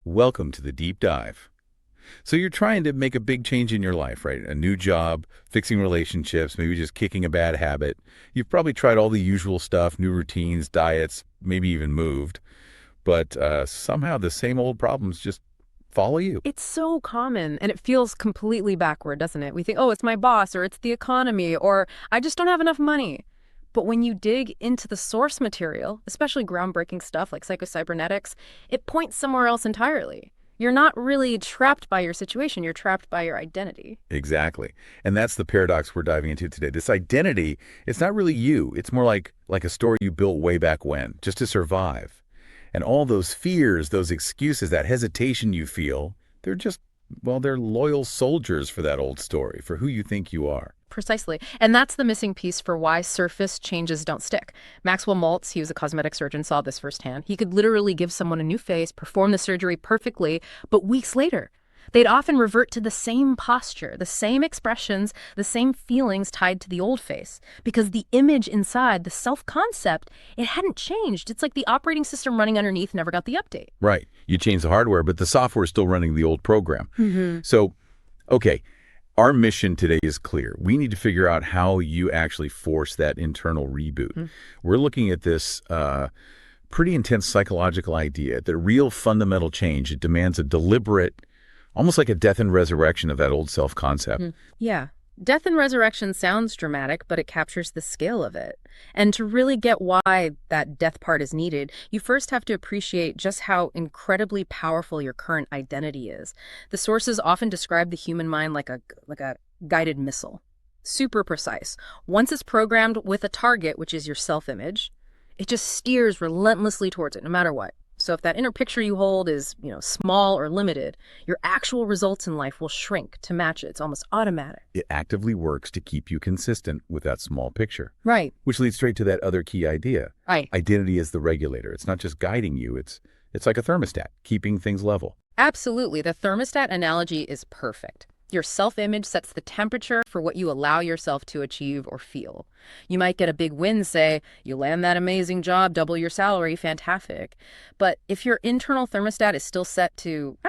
Welcome to the deep dive. So you're trying to make a big change in your life, right? A new job, fixing relationships, maybe just kicking a bad habit. You've probably tried all the usual stuff, new routines, diets, maybe even moved. But somehow the same old problems just follow you. It's so common, and it feels completely backward, doesn't it? We think, oh, it's my boss, or it's the economy, or I just don't have enough money. But when you dig into the source material, especially groundbreaking stuff like psycho cybernetics, it points somewhere else entirely. You're not really trapped by your situation, you're trapped by your identity. Exactly. And that's the paradox we're diving into today. This identity, it's not really you. It's more like a story you built way back when, just to survive. And all those fears, those excuses, that hesitation you feel, they're just, well, they're loyal soldiers for that old story, for who you think you are. Precisely. And that's the missing piece for why surface changes don't stick. Maxwell Maltz, he was a cosmetic surgeon, saw this firsthand. He could literally give someone a new face, perform the surgery perfectly, but weeks later, they'd often revert to the same posture, the same expressions, the same feelings tied to the old face. Because the image inside, the self-concept, it hadn't changed. It's like the operating system running underneath never got the update. Right. You change the hardware, but the software is still running the old program. So, okay. Our mission today is clear. We need to figure out how you actually force that internal reboot. We're looking at this pretty intense psychological idea that real fundamental change, it demands a deliberate, almost like a death and resurrection of that old self-concept. Yeah. Death and resurrection sounds dramatic, but it captures the scale of it. And to really get why that death part is needed, you first have to appreciate just how incredibly powerful your current identity is. The sources often describe the human mind like a guided missile. Super precise. Once it's programmed with a target, which is your self-image, it just steers relentlessly towards it, no matter what. So if that inner picture you hold is, small or limited, your actual results in life will shrink to match it. It's almost automatic. It actively works to keep you consistent with that small picture. Right. Which leads straight to that other key idea. Right. Identity is the regulator. It's not just guiding you. It's like a thermostat, keeping things level. Absolutely. The thermostat analogy is perfect. Your self-image sets the temperature for what you allow yourself to achieve or feel. You might get a big win, say, you land that amazing job, double your salary, fantastic. But if your internal thermostat is still set to,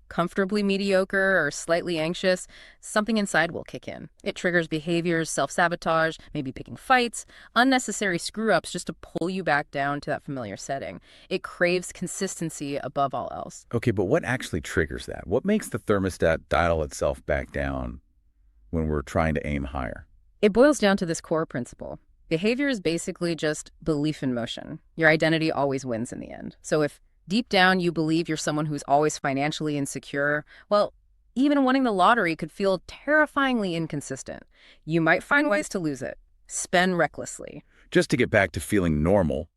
comfortably mediocre or slightly anxious, something inside will kick in. It triggers behaviors, self-sabotage, maybe picking fights, unnecessary screw-ups just to pull you back down to that familiar setting. It craves consistency above all else. Okay, but what actually triggers that? What makes the thermostat dial itself back down when we're trying to aim higher? It boils down to this core principle. Behavior is basically just belief in motion. Your identity always wins in the end. So if deep down you believe you're someone who's always financially insecure, well, even winning the lottery could feel terrifyingly inconsistent. You might find ways to lose it. Spend recklessly. Just to get back to feeling normal,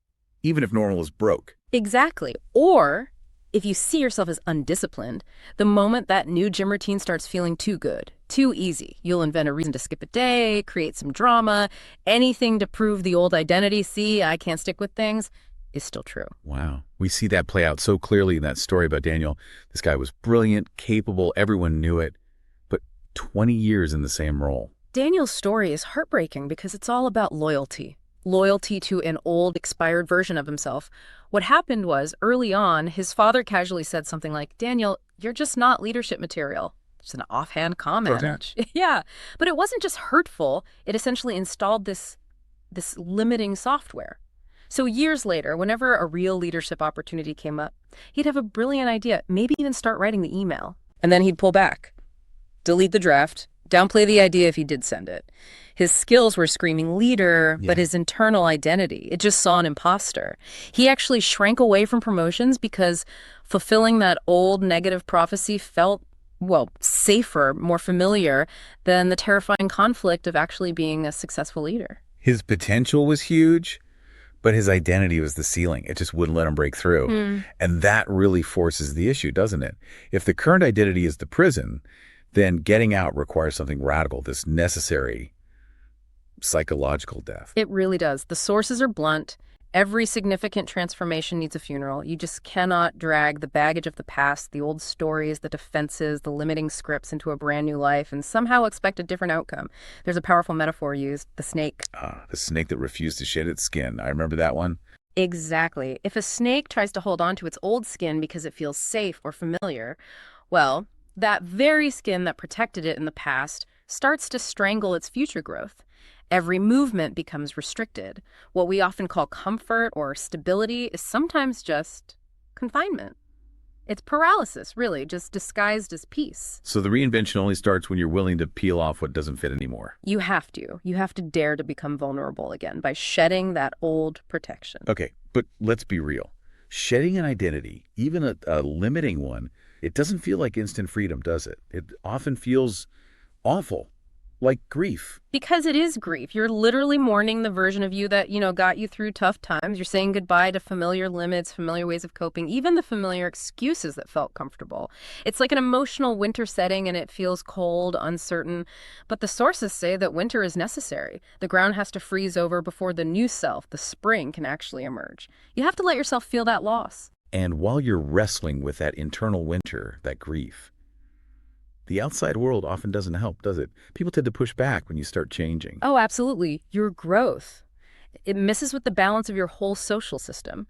even if normal is broke. Exactly. Or if you see yourself as undisciplined, the moment that new gym routine starts feeling too good, too easy, you'll invent a reason to skip a day, create some drama, anything to prove the old identity, see, I can't stick with things, is still true. Wow. We see that play out so clearly in that story about Daniel. This guy was brilliant, capable, everyone knew it, but 20 years in the same role. Daniel's story is heartbreaking because it's all about loyalty. Loyalty to an old, expired version of himself. What happened was, early on, his father casually said something like, Daniel, you're just not leadership material. Just an offhand comment. Yeah, but it wasn't just hurtful. It essentially installed this limiting software. So years later, whenever a real leadership opportunity came up, he'd have a brilliant idea, maybe even start writing the email. And then he'd pull back, delete the draft, downplay the idea if he did send it. His skills were screaming leader, but his internal identity, it just saw an imposter. He actually shrank away from promotions because fulfilling that old negative prophecy felt, safer, more familiar than the terrifying conflict of actually being a successful leader. His potential was huge, but his identity was the ceiling. It just wouldn't let him break through. And that really forces the issue, doesn't it? If the current identity is the prison, then getting out requires something radical, this necessary psychological death. It really does. The sources are blunt. Every significant transformation needs a funeral. You just cannot drag the baggage of the past, the old stories, the defenses, the limiting scripts into a brand new life and somehow expect a different outcome. There's a powerful metaphor used, the snake. The snake that refused to shed its skin. I remember that one. Exactly. If a snake tries to hold on to its old skin because it feels safe or familiar, well, that very skin that protected it in the past starts to strangle its future growth. Every movement becomes restricted. What we often call comfort or stability is sometimes just confinement. It's paralysis, really, just disguised as peace. So the reinvention only starts when you're willing to peel off what doesn't fit anymore. You have to. You have to dare to become vulnerable again by shedding that old protection. Okay, but let's be real. Shedding an identity, even a limiting one, it doesn't feel like instant freedom, does it? It often feels awful, like grief. Because it is grief. You're literally mourning the version of you that, got you through tough times. You're saying goodbye to familiar limits, familiar ways of coping, even the familiar excuses that felt comfortable. It's like an emotional winter setting and it feels cold, uncertain. But the sources say that winter is necessary. The ground has to freeze over before the new self, the spring, can actually emerge. You have to let yourself feel that loss. And while you're wrestling with that internal winter, that grief, the outside world often doesn't help, does it? People tend to push back when you start changing. Oh, absolutely. Your growth. It messes with the balance of your whole social system.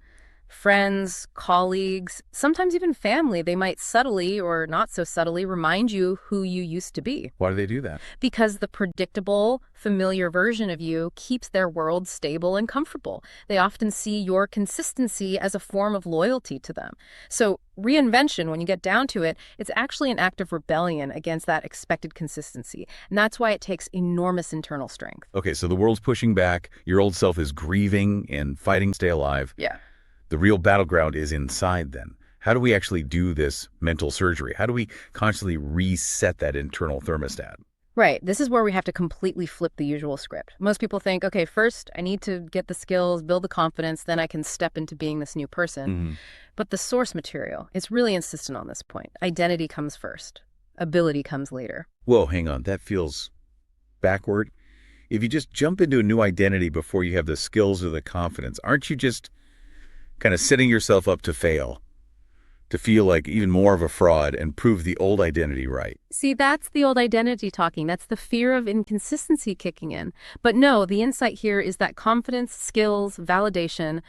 Friends, colleagues, sometimes even family, they might subtly or not so subtly remind you who you used to be. Why do they do that? Because the predictable, familiar version of you keeps their world stable and comfortable. They often see your consistency as a form of loyalty to them. So reinvention, when you get down to it, it's actually an act of rebellion against that expected consistency. And that's why it takes enormous internal strength. Okay, so the world's pushing back, your old self is grieving and fighting to stay alive. Yeah. The real battleground is inside then. How do we actually do this mental surgery? How do we constantly reset that internal thermostat? Right. This is where we have to completely flip the usual script. Most people think, okay, first I need to get the skills, build the confidence, then I can step into being this new person. But the source material is really insistent on this point. Identity comes first. Ability comes later. Whoa, hang on. That feels backward. If you just jump into a new identity before you have the skills or the confidence, aren't you just kind of setting yourself up to fail, to feel like even more of a fraud and prove the old identity right? See, that's the old identity talking. That's the fear of inconsistency kicking in. But no, the insight here is that confidence, skills, validation,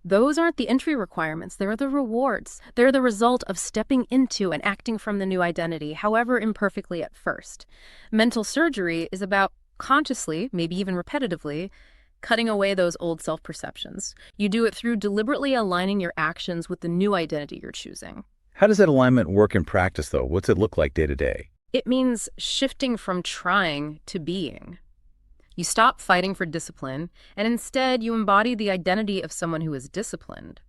those aren't the entry requirements. They're the rewards. They're the result of stepping into and acting from the new identity, however imperfectly at first. Mental surgery is about consciously, maybe even repetitively, cutting away those old self-perceptions. You do it through deliberately aligning your actions with the new identity you're choosing. How does that alignment work in practice, though? What's it look like day to day? It means shifting from trying to being. You stop fighting for discipline, and instead you embody the identity of someone who is disciplined.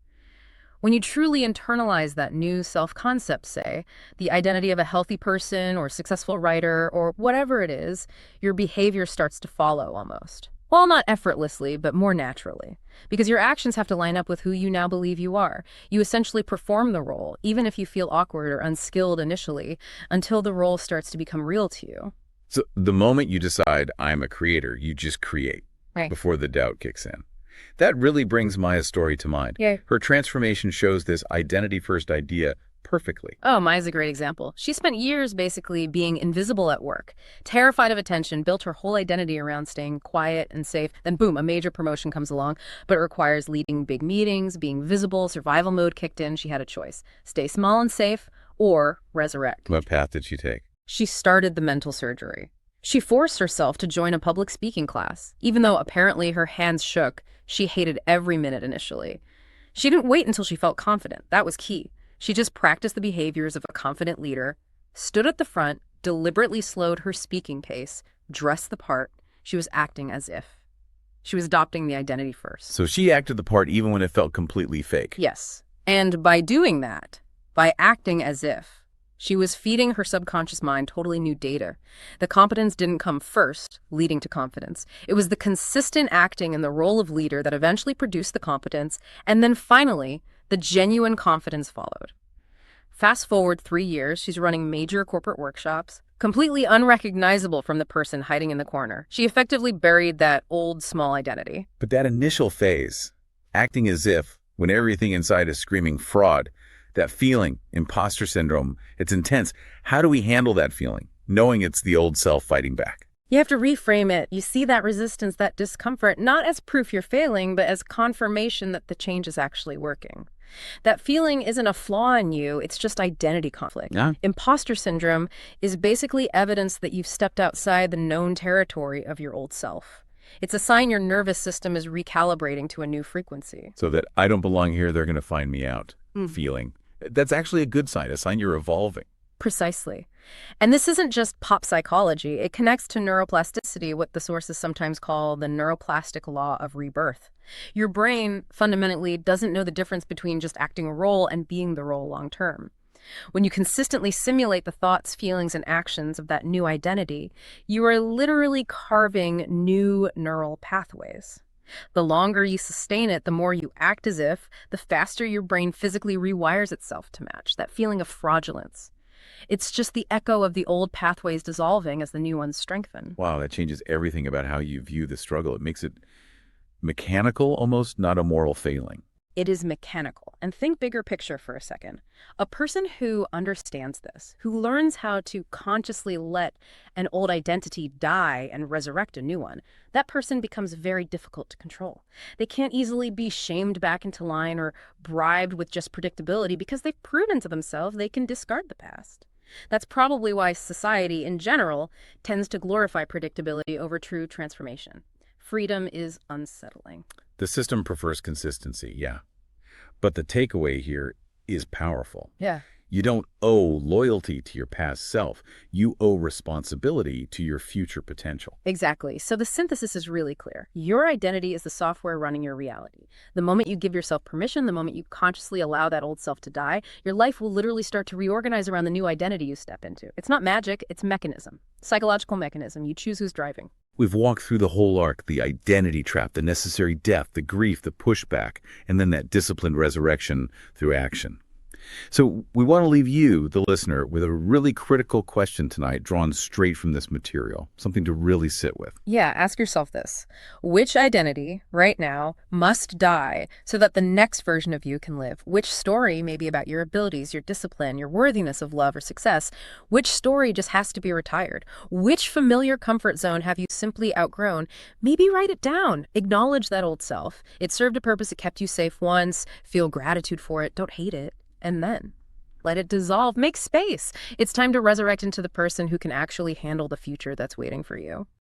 When you truly internalize that new self-concept, say, the identity of a healthy person or successful writer or whatever it is, your behavior starts to follow almost. Well, not effortlessly, but more naturally. Because your actions have to line up with who you now believe you are. You essentially perform the role, even if you feel awkward or unskilled initially, until the role starts to become real to you. So the moment you decide I'm a creator, you just create, Right. before the doubt kicks in. That really brings Maya's story to mind. Yeah. Her transformation shows this identity-first idea perfectly. Oh, Maya's a great example. She spent years basically being invisible at work, terrified of attention, built her whole identity around staying quiet and safe. Then boom, a major promotion comes along, but it requires leading big meetings, being visible, survival mode kicked in. She had a choice: stay small and safe or resurrect. What path did she take? She started the mental surgery. She forced herself to join a public speaking class. Even though apparently her hands shook, she hated every minute initially. She didn't wait until she felt confident. That was key. She just practiced the behaviors of a confident leader, stood at the front, deliberately slowed her speaking pace, dressed the part. She was acting as if. She was adopting the identity first. So she acted the part even when it felt completely fake. Yes. And by doing that, by acting as if, she was feeding her subconscious mind totally new data. The competence didn't come first, leading to confidence. It was the consistent acting in the role of leader that eventually produced the competence, and then finally, the genuine confidence followed. Fast forward 3 years, she's running major corporate workshops, completely unrecognizable from the person hiding in the corner. She effectively buried that old, small identity. But that initial phase, acting as if, when everything inside is screaming fraud, that feeling, imposter syndrome, it's intense. How do we handle that feeling, knowing it's the old self fighting back? You have to reframe it. You see that resistance, that discomfort, not as proof you're failing, but as confirmation that the change is actually working. That feeling isn't a flaw in you, it's just identity conflict. Yeah. Imposter syndrome is basically evidence that you've stepped outside the known territory of your old self. It's a sign your nervous system is recalibrating to a new frequency. So that I don't belong here, they're going to find me out feeling. That's actually a good sign, a sign you're evolving. Precisely. And this isn't just pop psychology. It connects to neuroplasticity, what the sources sometimes call the neuroplastic law of rebirth. Your brain fundamentally doesn't know the difference between just acting a role and being the role long term. When you consistently simulate the thoughts, feelings, and actions of that new identity, you are literally carving new neural pathways. The longer you sustain it, the more you act as if, the faster your brain physically rewires itself to match that feeling of fraudulence. It's just the echo of the old pathways dissolving as the new ones strengthen. Wow, that changes everything about how you view the struggle. It makes it mechanical almost, not a moral failing. It is mechanical. And think bigger picture for a second. A person who understands this, who learns how to consciously let an old identity die and resurrect a new one, that person becomes very difficult to control. They can't easily be shamed back into line or bribed with just predictability because they've proven to themselves they can discard the past. That's probably why society in general tends to glorify predictability over true transformation. Freedom is unsettling. The system prefers consistency, yeah. But the takeaway here is powerful. Yeah. You don't owe loyalty to your past self. You owe responsibility to your future potential. Exactly. So the synthesis is really clear. Your identity is the software running your reality. The moment you give yourself permission, the moment you consciously allow that old self to die, your life will literally start to reorganize around the new identity you step into. It's not magic, it's mechanism. Psychological mechanism. You choose who's driving. We've walked through the whole arc, the identity trap, the necessary death, the grief, the pushback, and then that disciplined resurrection through action. So we want to leave you, the listener, with a really critical question tonight drawn straight from this material, something to really sit with. Yeah, ask yourself this. Which identity, right now, must die so that the next version of you can live? Which story may be about your abilities, your discipline, your worthiness of love or success? Which story just has to be retired? Which familiar comfort zone have you simply outgrown? Maybe write it down. Acknowledge that old self. It served a purpose, it kept you safe once. Feel gratitude for it. Don't hate it. And then let it dissolve. Make space. It's time to resurrect into the person who can actually handle the future that's waiting for you.